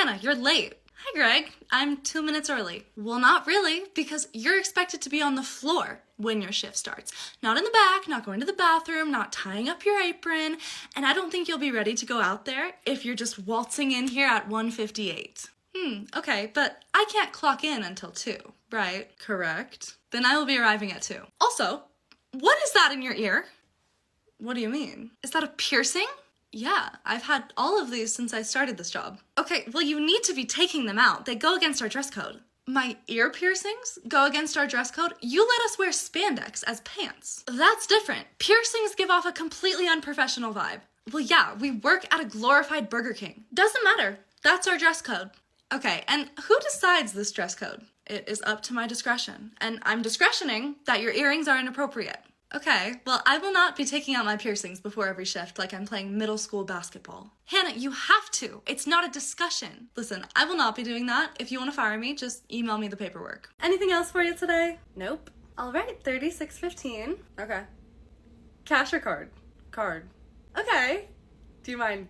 Hannah, you're late. Hi, Greg. I'm 2 minutes early. Well, not really, because you're expected to be on the floor when your shift starts. Not in the back, not going to the bathroom, not tying up your apron, and I don't think you'll be ready to go out there if you're just waltzing in here at 1:58. Okay, but I can't clock in until 2, right? Correct. Then I will be arriving at 2. Also, what is that in your ear? What do you mean? Is that a piercing? Yeah, I've had all of these since I started this job. Okay, well, you need to be taking them out. They go against our dress code. My ear piercings go against our dress code? You let us wear spandex as pants. That's different. Piercings give off a completely unprofessional vibe. Well, yeah, we work at a glorified Burger King. Doesn't matter. That's our dress code. Okay, and who decides this dress code? It is up to my discretion, and I'm discretioning that your earrings are inappropriate. Okay, well, I will not be taking out my piercings before every shift like I'm playing middle school basketball. Hannah, you have to. It's not a discussion. Listen, I will not be doing that. If you want to fire me, just email me the paperwork. Anything else for you today? Nope. All right, 36.15. Okay. Cash or card? Card. Okay. Do you mind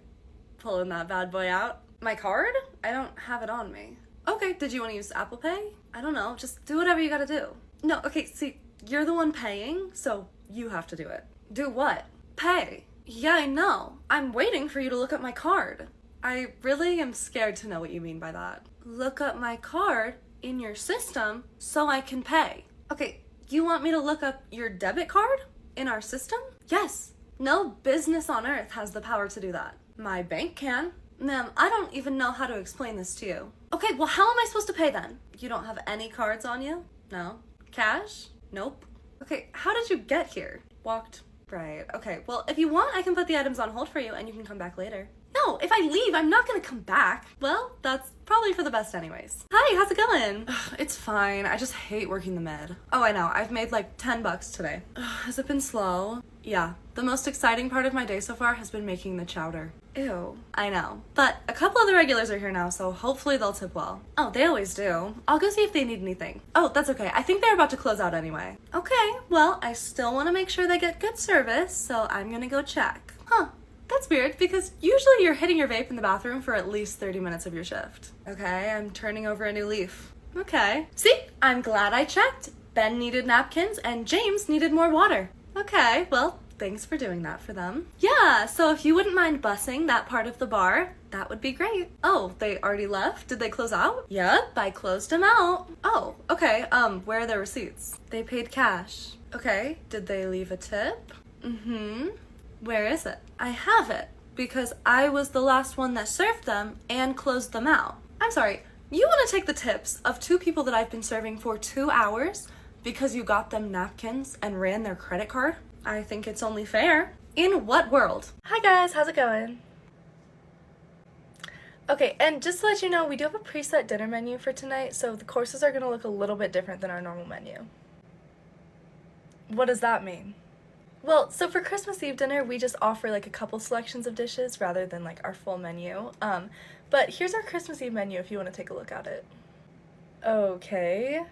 pulling that bad boy out? My card? I don't have it on me. Okay, did you want to use Apple Pay? I don't know, just do whatever you gotta do. No, okay, see, you're the one paying, so you have to do it. Do what? Pay. Yeah, I know. I'm waiting for you to look up my card. I really am scared to know what you mean by that. Look up my card in your system so I can pay. Okay, you want me to look up your debit card in our system? Yes. No business on earth has the power to do that. My bank can. Ma'am, I don't even know how to explain this to you. Okay, well, how am I supposed to pay then? You don't have any cards on you? No. Cash? Nope. Okay, how did you get here? Walked. Right, okay. Well, if you want, I can put the items on hold for you and you can come back later. No, if I leave, I'm not gonna come back. Well, that's probably for the best anyways. Hi, how's it going? It's fine. I just hate working the med. Oh, I know. I've made like $10 today. Has it been slow? Yeah. The most exciting part of my day so far has been making the chowder. Ew. I know. But a couple of the regulars are here now, so hopefully they'll tip well. Oh, they always do. I'll go see if they need anything. Oh, that's okay. I think they're about to close out anyway. Okay, well, I still want to make sure they get good service, so I'm gonna go check. Huh. That's weird, because usually you're hitting your vape in the bathroom for at least 30 minutes of your shift. Okay, I'm turning over a new leaf. Okay. See? I'm glad I checked. Ben needed napkins, and James needed more water. Okay, well, thanks for doing that for them. Yeah, so if you wouldn't mind bussing that part of the bar, that would be great. Oh, they already left? Did they close out? Yep, I closed them out. Oh, okay, where are their receipts? They paid cash. Okay, did they leave a tip? Where is it? I have it, because I was the last one that served them and closed them out. I'm sorry, you want to take the tips of 2 people that I've been serving for 2 hours because you got them napkins and ran their credit card? I think it's only fair. In what world? Hi guys, how's it going? Okay, and just to let you know, we do have a preset dinner menu for tonight, so the courses are going to look a little bit different than our normal menu. What does that mean? Well, so for Christmas Eve dinner, we just offer like a couple selections of dishes rather than like our full menu. But here's our Christmas Eve menu if you want to take a look at it. Okay.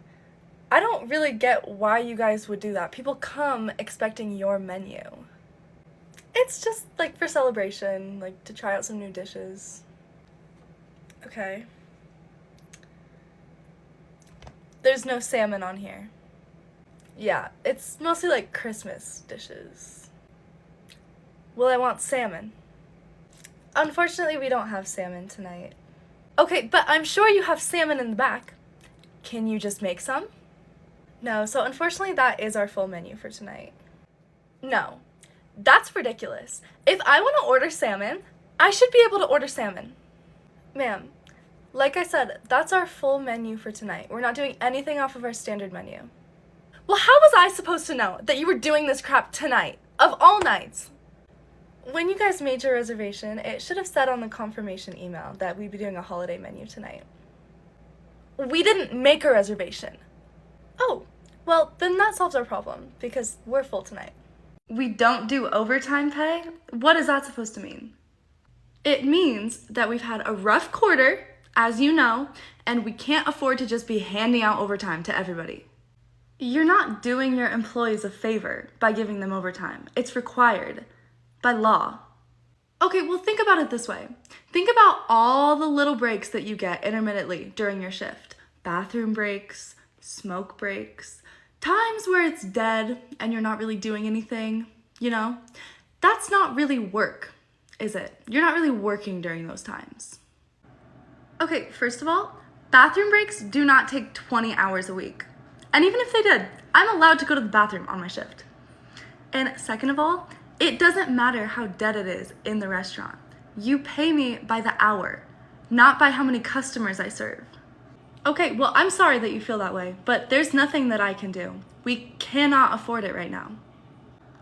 I don't really get why you guys would do that. People come expecting your menu. It's just like for celebration, like to try out some new dishes. Okay. There's no salmon on here. Yeah, it's mostly like Christmas dishes. Well, I want salmon. Unfortunately, we don't have salmon tonight. Okay, but I'm sure you have salmon in the back. Can you just make some? No, so unfortunately that is our full menu for tonight. No, that's ridiculous. If I want to order salmon, I should be able to order salmon. Ma'am, like I said, that's our full menu for tonight. We're not doing anything off of our standard menu. Well, how was I supposed to know that you were doing this crap tonight, of all nights? When you guys made your reservation, it should have said on the confirmation email that we'd be doing a holiday menu tonight. We didn't make a reservation. Oh, well, then that solves our problem, because we're full tonight. We don't do overtime pay? What is that supposed to mean? It means that we've had a rough quarter, as you know, and we can't afford to just be handing out overtime to everybody. You're not doing your employees a favor by giving them overtime. It's required by law. Okay, well, think about it this way. Think about all the little breaks that you get intermittently during your shift. Bathroom breaks, smoke breaks, times where it's dead and you're not really doing anything, you know? That's not really work, is it? You're not really working during those times. Okay, first of all, bathroom breaks do not take 20 hours a week. And even if they did, I'm allowed to go to the bathroom on my shift. And second of all, it doesn't matter how dead it is in the restaurant. You pay me by the hour, not by how many customers I serve. Okay, well, I'm sorry that you feel that way, but there's nothing that I can do. We cannot afford it right now.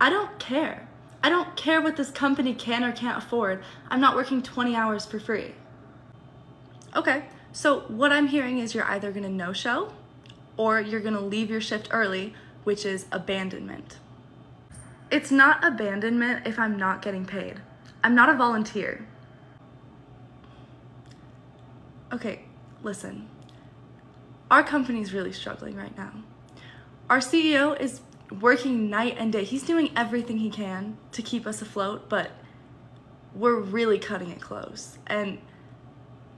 I don't care. I don't care what this company can or can't afford. I'm not working 20 hours for free. Okay, so what I'm hearing is you're either gonna no-show or you're gonna leave your shift early, which is abandonment. It's not abandonment if I'm not getting paid. I'm not a volunteer. Okay, listen. Our company's really struggling right now. Our CEO is working night and day. He's doing everything he can to keep us afloat, but we're really cutting it close. And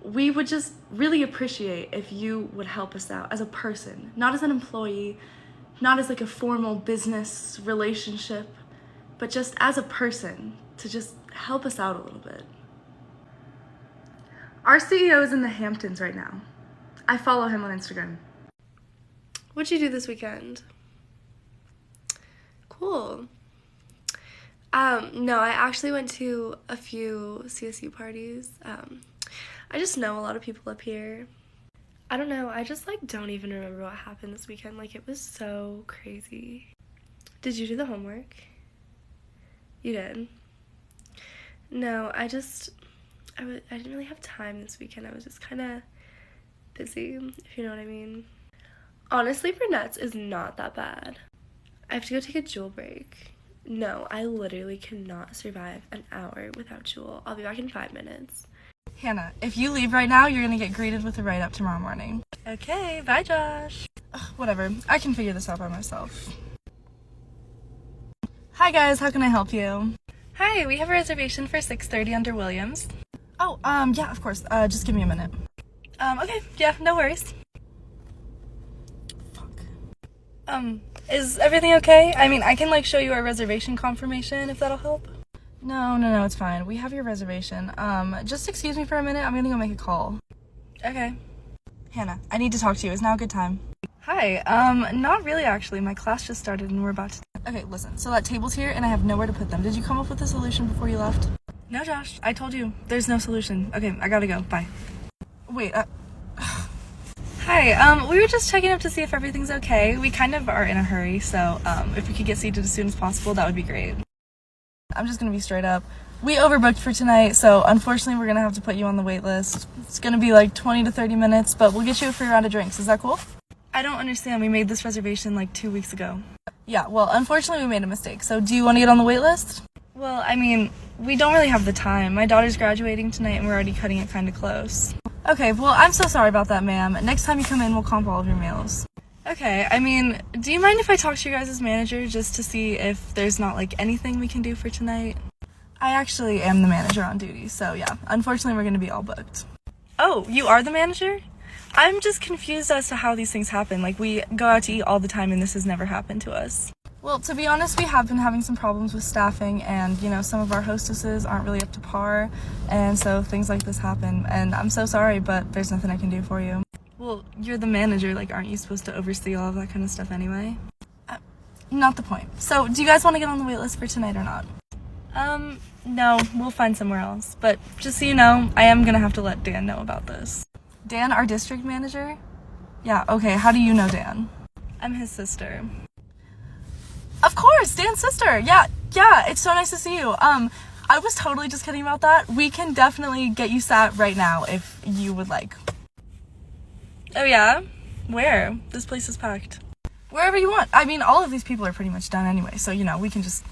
we would just really appreciate if you would help us out as a person, not as an employee, not as like a formal business relationship, but just as a person to just help us out a little bit. Our CEO is in the Hamptons right now. I follow him on Instagram. What'd you do this weekend? Cool. No, I actually went to a few CSU parties. I just know a lot of people up here. I don't know, I just don't even remember what happened this weekend. It was so crazy. Did you do the homework? You did? No, I didn't really have time this weekend. I was just kind of busy, if you know what I mean. Honestly, brunettes is not that bad. I have to go take a Juul break. No, I literally cannot survive an hour without Juul. I'll be back in 5 minutes. Hannah, if you leave right now, you're gonna get greeted with a write-up tomorrow morning. Okay, bye Josh. Ugh, whatever, I can figure this out by myself. Hi guys, how can I help you? Hi, we have a reservation for 6:30 under Williams. Oh, yeah, of course, just give me a minute. Okay, yeah, no worries. Fuck. Is everything okay? I mean, I can show you our reservation confirmation if that'll help. No, it's fine. We have your reservation. Just excuse me for a minute. I'm gonna go make a call. Okay. Hannah, I need to talk to you. Is now a good time? Hi. Not really, actually. My class just started and we're about to... Okay, listen. So that table's here and I have nowhere to put them. Did you come up with a solution before you left? No, Josh. I told you. There's no solution. Okay, I gotta go. Bye. Wait, Hi, we were just checking up to see if everything's okay. We kind of are in a hurry, so, if we could get seated as soon as possible, that would be great. I'm just gonna be straight up. We overbooked for tonight, so unfortunately we're gonna have to put you on the wait list. It's gonna be 20 to 30 minutes, but we'll get you a free round of drinks. Is that cool? I don't understand. We made this reservation 2 weeks ago. Yeah, well, unfortunately we made a mistake. So do you want to get on the wait list? Well, I mean, we don't really have the time. My daughter's graduating tonight and we're already cutting it kind of close. Okay, well, I'm so sorry about that, ma'am. Next time you come in, we'll comp all of your meals. Okay, I mean, do you mind if I talk to your guys' manager just to see if there's not anything we can do for tonight? I actually am the manager on duty, so yeah, unfortunately we're gonna be all booked. Oh, you are the manager? I'm just confused as to how these things happen. We go out to eat all the time and this has never happened to us. Well, to be honest, we have been having some problems with staffing and, some of our hostesses aren't really up to par, and so things like this happen, and I'm so sorry, but there's nothing I can do for you. Well, you're the manager, aren't you supposed to oversee all of that kind of stuff anyway? Not the point. So, do you guys want to get on the wait list for tonight or not? No, we'll find somewhere else. But just so you know, I am gonna have to let Dan know about this. Dan, our district manager? Yeah, okay, how do you know Dan? I'm his sister. Of course, Dan's sister! Yeah, it's so nice to see you. I was totally just kidding about that. We can definitely get you sat right now if you would like. Oh yeah? Where? This place is packed. Wherever you want. I mean, all of these people are pretty much done anyway, so, we can just,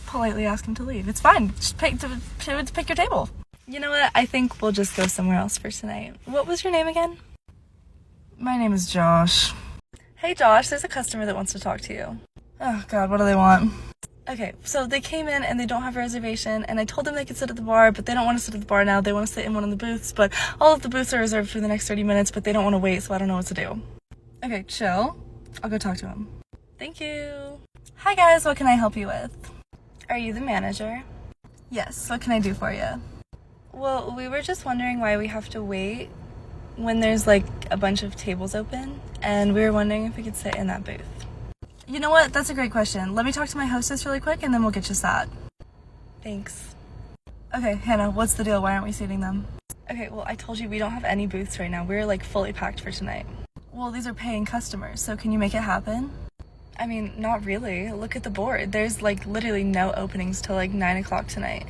politely ask them to leave. It's fine. Just pick your table. You know what? I think we'll just go somewhere else for tonight. What was your name again? My name is Josh. Hey, Josh, there's a customer that wants to talk to you. Oh, God, what do they want? Okay, so they came in and they don't have a reservation, and I told them they could sit at the bar, but they don't want to sit at the bar now. They want to sit in one of the booths, but all of the booths are reserved for the next 30 minutes, but they don't want to wait, so I don't know what to do. Okay, chill. I'll go talk to him. Thank you. Hi guys, what can I help you with? Are you the manager? Yes, what can I do for you? Well, we were just wondering why we have to wait when there's like a bunch of tables open, and we were wondering if we could sit in that booth. You know what? That's a great question. Let me talk to my hostess really quick and then we'll get you sat. Thanks. Okay, Hannah, what's the deal? Why aren't we seating them? Okay, well, I told you we don't have any booths right now. We're like fully packed for tonight. Well, these are paying customers, so can you make it happen? I mean, not really. Look at the board. There's like literally no openings till like 9 o'clock tonight.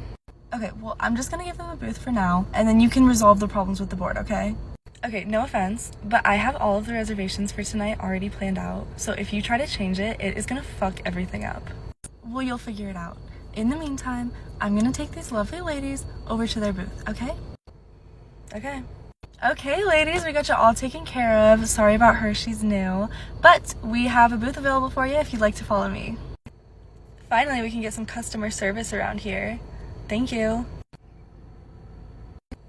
Okay, well, I'm just gonna give them a booth for now, and then you can resolve the problems with the board, okay? Okay, no offense, but I have all of the reservations for tonight already planned out, so if you try to change it, it is gonna fuck everything up. Well, you'll figure it out. In the meantime, I'm gonna take these lovely ladies over to their booth, okay? Okay. Okay, ladies, we got you all taken care of. Sorry about her, she's new. But we have a booth available for you if you'd like to follow me. Finally, we can get some customer service around here. Thank you.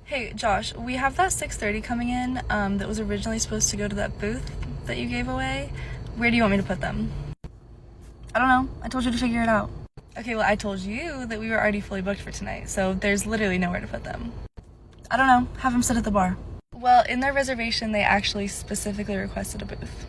Hey, Josh, we have that 6:30 coming in that was originally supposed to go to that booth that you gave away. Where do you want me to put them? I don't know. I told you to figure it out. Okay, well, I told you that we were already fully booked for tonight, so there's literally nowhere to put them. I don't know. Have them sit at the bar. Well, in their reservation, they actually specifically requested a booth.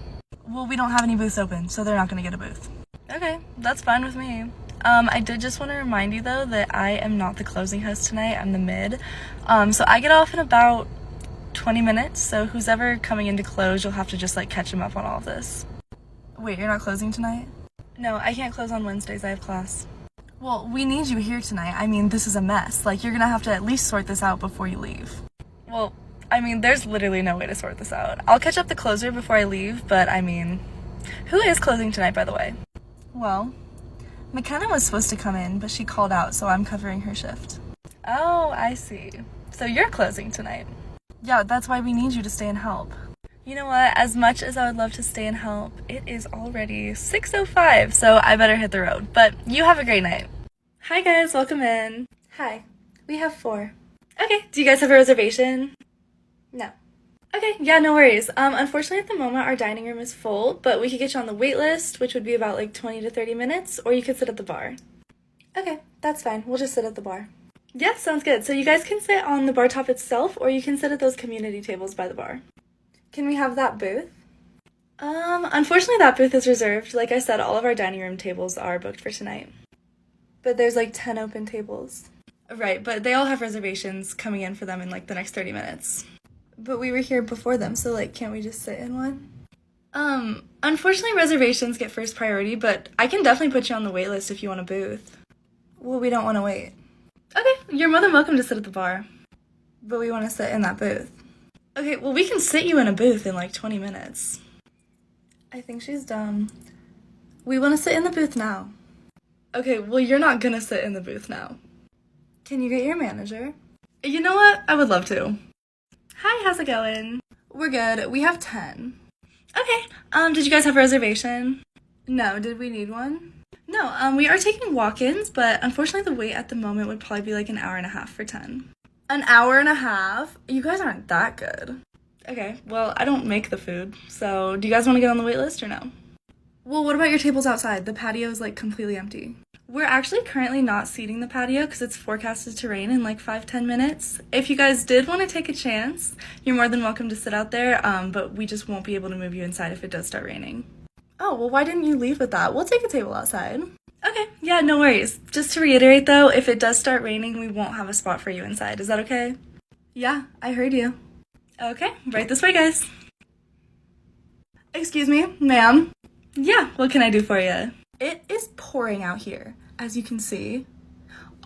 Well, we don't have any booths open, so they're not going to get a booth. Okay, that's fine with me. I did just want to remind you, though, that I am not the closing host tonight. I'm the mid. So I get off in about 20 minutes, so who's ever coming in to close, you'll have to just, like, catch him up on all of this. Wait, you're not closing tonight? No, I can't close on Wednesdays. I have class. Well, we need you here tonight. I mean, this is a mess. Like, you're gonna have to at least sort this out before you leave. Well, I mean, there's literally no way to sort this out. I'll catch up the closer before I leave, but I mean, who is closing tonight, by the way? Well, McKenna was supposed to come in, but she called out, so I'm covering her shift. Oh, I see. So you're closing tonight. Yeah, that's why we need you to stay and help. You know what? As much as I would love to stay and help, it is already 6:05, so I better hit the road. But you have a great night. Hi guys, welcome in. Hi. We have 4. Okay, do you guys have a reservation? No. Okay, yeah, no worries. Unfortunately at the moment our dining room is full, but we could get you on the wait list, which would be about like 20 to 30 minutes, or you could sit at the bar. Okay, that's fine. We'll just sit at the bar. Yeah, sounds good. So you guys can sit on the bar top itself, or you can sit at those community tables by the bar. Can we have that booth? Unfortunately that booth is reserved. Like I said, all of our dining room tables are booked for tonight. But there's like 10 open tables. Right, but they all have reservations coming in for them in like the next 30 minutes. But we were here before them, so like, can't we just sit in one? Unfortunately reservations get first priority, but I can definitely put you on the wait list if you want a booth. Well, we don't want to wait. Okay, you're more than welcome to sit at the bar. But we want to sit in that booth. Okay, well, we can sit you in a booth in like 20 minutes. I think she's dumb. We want to sit in the booth now. Okay, well, you're not gonna sit in the booth now. Can you get your manager? You know what? I would love to. Hi, how's it going? We're good. We have 10. Okay, did you guys have a reservation? No, did we need one? No, we are taking walk-ins, but unfortunately the wait at the moment would probably be like an hour and a half for 10. An hour and a half? You guys aren't that good. Okay, well, I don't make the food, so do you guys want to get on the wait list or no? Well, what about your tables outside? The patio is like completely empty. We're actually currently not seating the patio because it's forecasted to rain in like 5-10 minutes. If you guys did want to take a chance, you're more than welcome to sit out there, but we just won't be able to move you inside if it does start raining. Oh, well, why didn't you leave with that? We'll take a table outside. Okay, yeah, no worries. Just to reiterate though, if it does start raining, we won't have a spot for you inside. Is that okay? Yeah, I heard you. Okay, right this way, guys. Excuse me, ma'am. Yeah, what can I do for you? It is pouring out here, as you can see.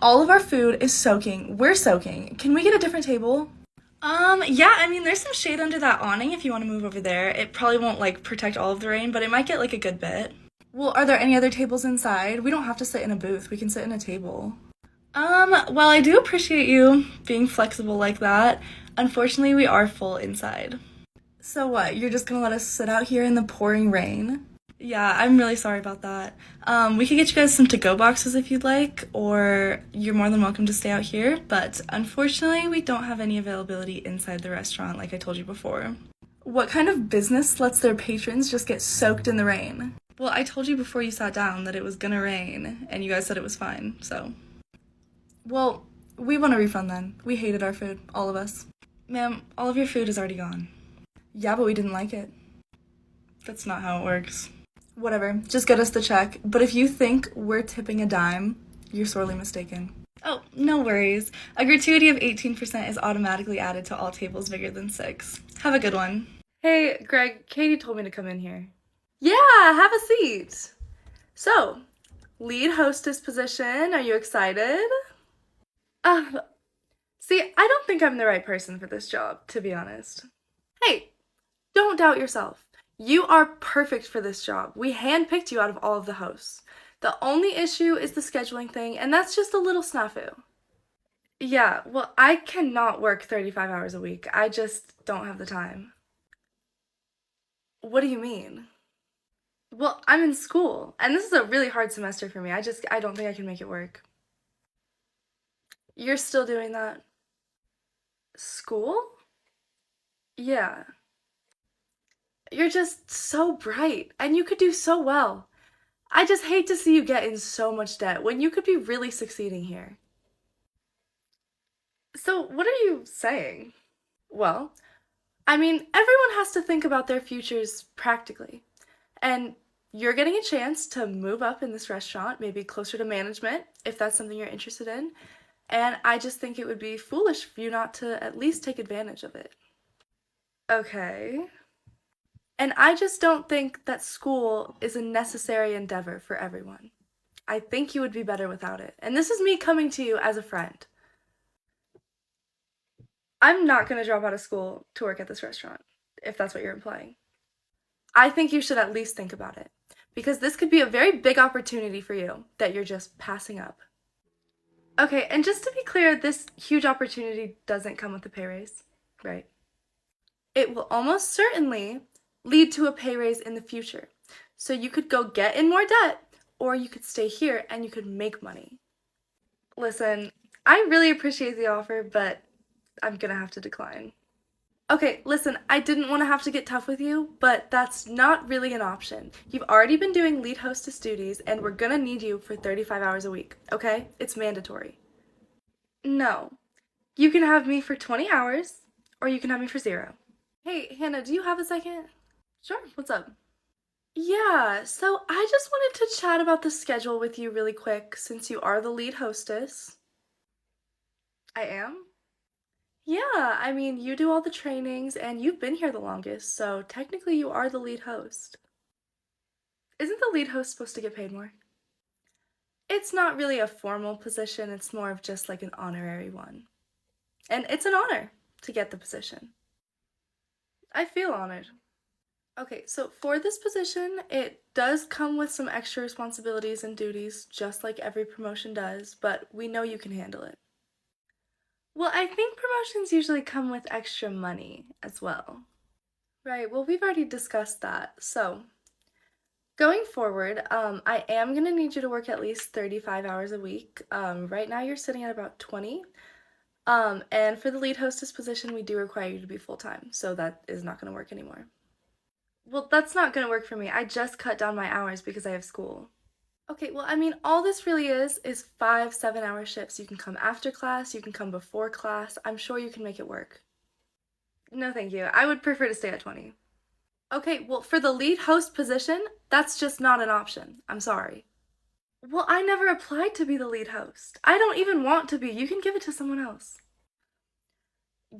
All of our food is soaking. We're soaking. Can we get a different table? Yeah, I mean, there's some shade under that awning if you want to move over there. It probably won't, like, protect all of the rain, but it might get, like, a good bit. Well, are there any other tables inside? We don't have to sit in a booth. We can sit in a table. Well, I do appreciate you being flexible like that. Unfortunately, we are full inside. So what, you're just gonna let us sit out here in the pouring rain? Yeah, I'm really sorry about that. We could get you guys some to-go boxes if you'd like, or you're more than welcome to stay out here, but unfortunately, we don't have any availability inside the restaurant, like I told you before. What kind of business lets their patrons just get soaked in the rain? Well, I told you before you sat down that it was gonna rain, and you guys said it was fine, so. Well, we want a refund then. We hated our food, all of us. Ma'am, all of your food is already gone. Yeah, but we didn't like it. That's not how it works. Whatever, just get us the check. But if you think we're tipping a dime, you're sorely mistaken. Oh, no worries. A gratuity of 18% is automatically added to all tables bigger than 6. Have a good one. Hey, Greg, Katie told me to come in here. Yeah, have a seat. So, lead hostess position, are you excited? See, I don't think I'm the right person for this job, to be honest. Hey, don't doubt yourself. You are perfect for this job. We handpicked you out of all of the hosts. The only issue is the scheduling thing, and that's just a little snafu. Yeah, well, I cannot work 35 hours a week. I just don't have the time. What do you mean? Well, I'm in school, and this is a really hard semester for me. I don't think I can make it work. You're still doing that? School? Yeah. You're just so bright, and you could do so well. I just hate to see you get in so much debt when you could be really succeeding here. So, what are you saying? Well, I mean, everyone has to think about their futures practically. And you're getting a chance to move up in this restaurant, maybe closer to management, if that's something you're interested in. And I just think it would be foolish for you not to at least take advantage of it. Okay. And I just don't think that school is a necessary endeavor for everyone. I think you would be better without it. And this is me coming to you as a friend. I'm not going to drop out of school to work at this restaurant, if that's what you're implying. I think you should at least think about it, because this could be a very big opportunity for you that you're just passing up. Okay, and just to be clear, this huge opportunity doesn't come with a pay raise, right? It will almost certainly lead to a pay raise in the future. So you could go get in more debt, or you could stay here and you could make money. Listen, I really appreciate the offer, but I'm gonna have to decline. Okay, listen, I didn't want to have to get tough with you, but that's not really an option. You've already been doing lead hostess duties, and we're gonna need you for 35 hours a week, okay? It's mandatory. No. You can have me for 20 hours, or you can have me for 0. Hey, Hannah, do you have a second? Sure, what's up? Yeah, so I just wanted to chat about the schedule with you really quick, since you are the lead hostess. I am? Yeah, I mean, you do all the trainings and you've been here the longest, so technically you are the lead host. Isn't the lead host supposed to get paid more? It's not really a formal position, it's more of just like an honorary one. And it's an honor to get the position. I feel honored. Okay, so for this position, it does come with some extra responsibilities and duties, just like every promotion does, but we know you can handle it. Well, I think promotions usually come with extra money as well. Right, well, we've already discussed that. So, going forward, I am gonna need you to work at least 35 hours a week. Right now you're sitting at about 20. And for the lead hostess position, we do require you to be full-time, so that is not gonna work anymore. Well, that's not gonna work for me. I just cut down my hours because I have school. Okay, well, I mean, all this really is 5 7-hour shifts. You can come after class, you can come before class. I'm sure you can make it work. No, thank you. I would prefer to stay at 20. Okay, well, for the lead host position, that's just not an option. I'm sorry. Well, I never applied to be the lead host. I don't even want to be. You can give it to someone else.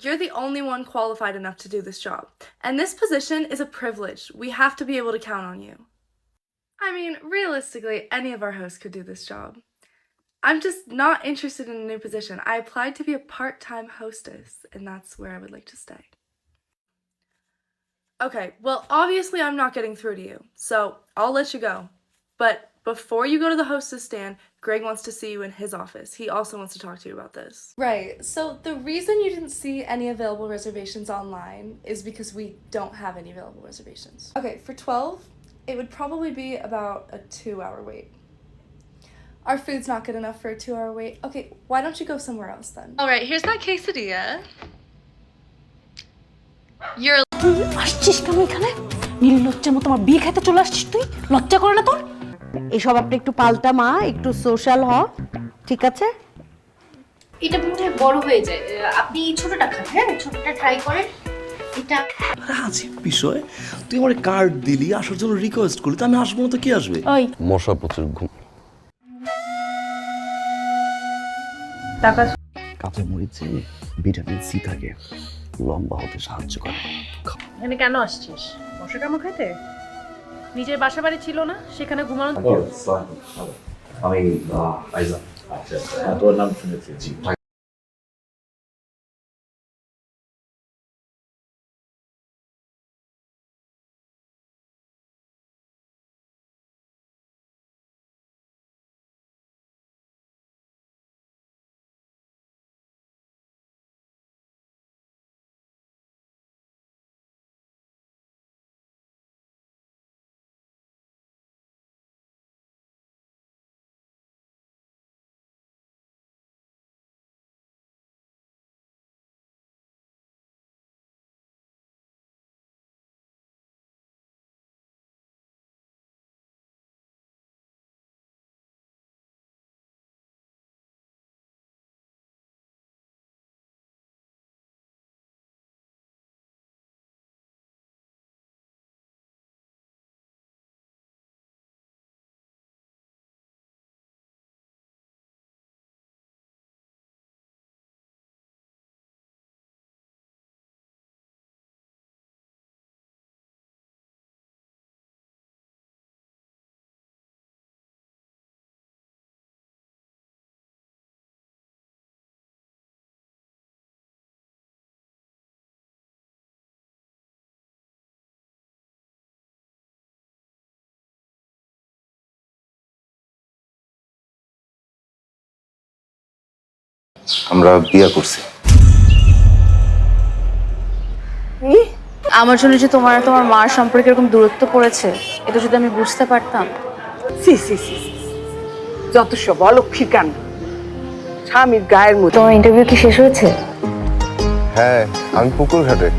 You're the only one qualified enough to do this job. And this position is a privilege. We have to be able to count on you. I mean, realistically, any of our hosts could do this job. I'm just not interested in a new position. I applied to be a part-time hostess, and that's where I would like to stay. Okay, well, obviously I'm not getting through to you, so I'll let you go. But before you go to the hostess stand, Greg wants to see you in his office. He also wants to talk to you about this. Right, so the reason you didn't see any available reservations online is because we don't have any available reservations. Okay, for 12, It would probably be about a 2-hour wait. Our food's not good enough for a 2-hour wait. Okay, why don't you go somewhere else then? All right, here's that quesadilla. You're আসছিস কেন এখানে? নির্লজ্জের মতো আমার বিয়ে খাইতে চলে আসছিস তুই? লজ্জা করে না তোর? এসব আপনি একটু পাল্টা মা, একটু সোশ্যাল হ, ঠিক আছে? এটা বোধহয় বড় হয়ে যায়। আপনি ছোটটা খান, হ্যাঁ ছোটটা ট্রাই করেন। এটা আজীব বিষয়, তুই আমার কার্ড দিলি আসার জন্য রিকোয়েস্ট করলি, তো আমি আসবো না তো কি আসবে? ওই মশা প্রচুর ঘুম। টাকা কাঁচা মরিচে ভিটামিন সি থাকে, লম্বা হতে সাহায্য করে। এখানে কেন আসছিস? মশা কামড় খাইতে? নিজের বাসা বাড়ি ছিল না, সেখানে ঘুমানো। আমি আইজা। আচ্ছা, তোর নাম শুনেছি। জি। আমরা বিয়ে করছি। আমার জন্য যে তোমার তোমার মার সম্পর্কে এরকম দূরত্ব পড়েছে, এটা যদি আমি বুঝতে পারতাম। সি সি সি যত সব অলক্ষীর কান, স্বামীর গায়ের মতো। তোমার ইন্টারভিউ কি শেষ হয়েছে? হ্যাঁ, আমি পুকুর ঘাটে।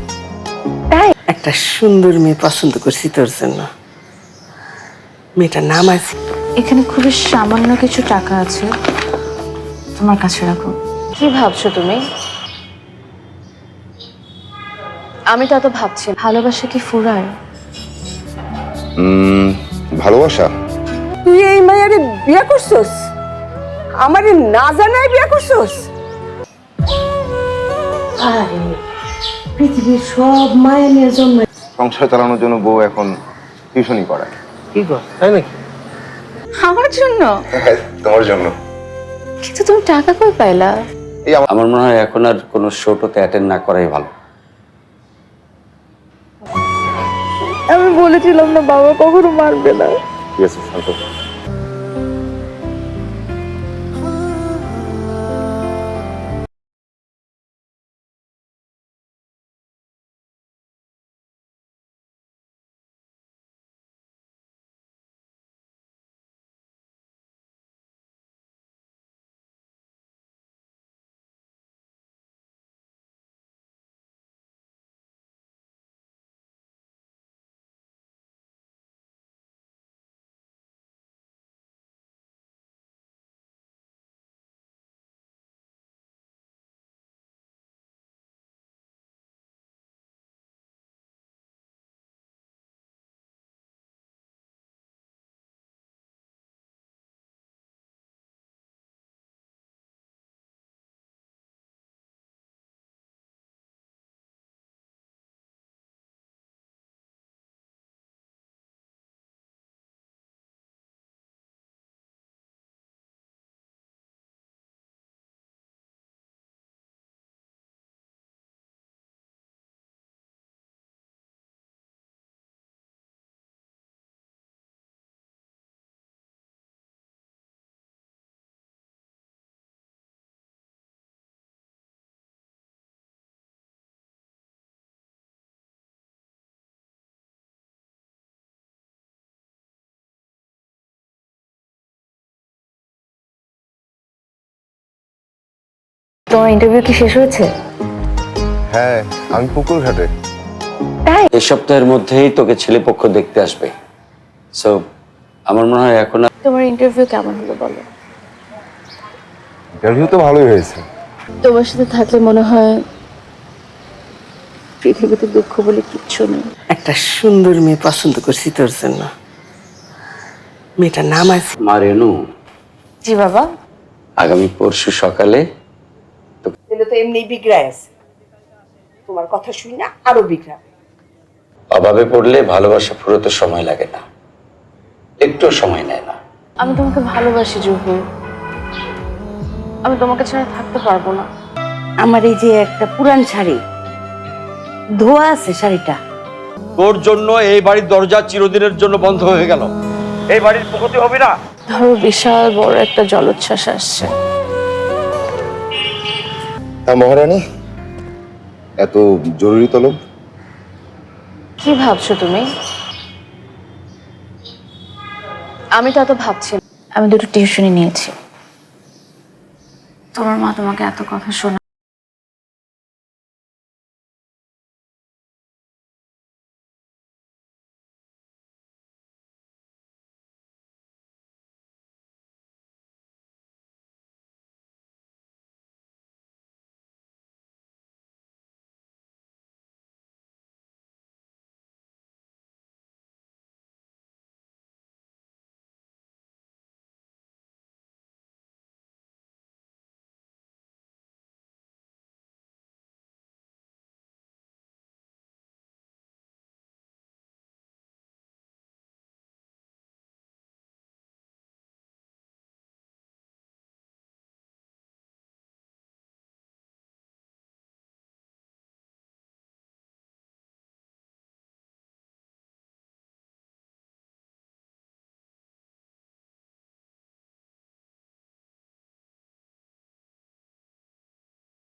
একটা সুন্দর মেয়ে পছন্দ করছি তোর জন্য। মেয়েটার নাম আছে। এখানে খুবই সামান্য কিছু টাকা আছে, তোমার কাছে রাখো। কি ভাবছো তুমি? আমি তো এত ভাবছি, ভালোবাসা কি ফুরায়? ভালোবাসা? তুই এই মায়ারে বিয়ে করছস? আমারে না জানাই বিয়ে করছস? আরে পৃথিবীর সব মায়া নিয়ে জন্ম। সংসার চালানোর জন্য বউ এখন টিউশনই করায়। কি গো, তাই নাকি? আমার জন্য? তোমার জন্য। কিন্তু তুমি টাকা কই পাইলা? আমার মনে হয় এখন আর কোনো শোটোতে অ্যাটেন্ড না করাই ভালো। আমি বলেছিলাম না বাবা কখনো মারবে না। ঠিক আছে, শান্ত। তোমার ইন্টারভিউ কি শেষ হয়েছে? হ্যাঁ, আমি পুকুর ঘাটে। এই সপ্তাহের মধ্যেই তোকে ছেলেপক্ষ দেখতে আসবে। সো আমার মনে হয় এখন আর তোমার ইন্টারভিউ কেমন হলো বলো? ইন্টারভিউ তো ভালোই হয়েছে। তোমার সাথে থাকলে মনে হয় পৃথিবীতে দুঃখ বলে কিচ্ছু নেই। একটা সুন্দর মেয়ে পছন্দ করছি তোর জন্য। মেয়েটার নাম আছে মা রেনু, জি বাবা। আগামী পরশু সকালে ছেলে তো এমনি বিগড়ায় আছে, তোমার কথা শুনি না আরো বিগড়াবে। অভাবে পড়লে ভালোবাসা ফুরোতে সময় লাগে না, একটু সময় নেয় না। আমি তোমাকে ভালোবাসি জুহি, আমি তোমাকে ছাড়া থাকতে পারবো না। আমার এই যে একটা পুরান শাড়ি ধোয়া আছে, শাড়িটা তোর জন্য এই বাড়ির দরজা চিরদিনের জন্য বন্ধ হয়ে গেল। এই বাড়ির প্রগতি হবে না। ধরো বিশাল বড় একটা জলোচ্ছ্বাস আসছে। হ্যাঁ মহারানী, এত জরুরি তলব? কি ভাবছো তুমি? আমি তো এত ভাবছি না। আমি দুটো টিউশনি নিয়েছি। তোমার মা তোমাকে এত কথা শোনা